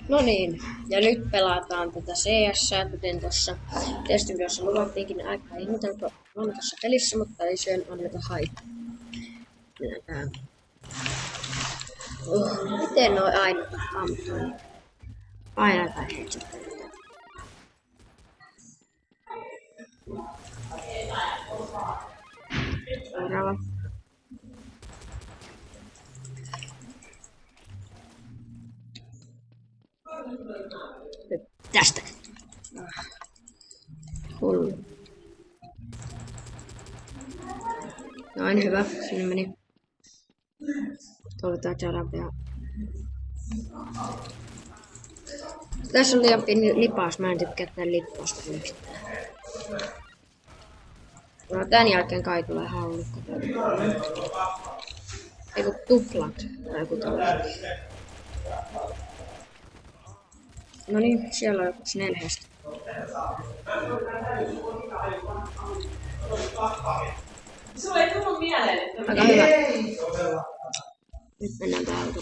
No niin, ja nyt pelataan tätä CS, kuten tuossa testivideossa luvattiinkin aika ihmeteltä on tuossa pelissä, mutta ei sen anneta haittaa. Miten noi aina ampuu? Aina päin. Seuraava. Tästä. Hullu. Noin, hyvä. Sinne meni. Toivotaan saadaan pian. Tässä on liian pieni lipaus. Mä en tykkää tän lippausta yhtään. No tän jälkeen kai tulee haulukko. Eiku tuplat. Tai joku tällainen. No niin, siellä on joku snellhestä. Sulle ei tullut mieleen, Aika hyvä. Nyt mennään täältä.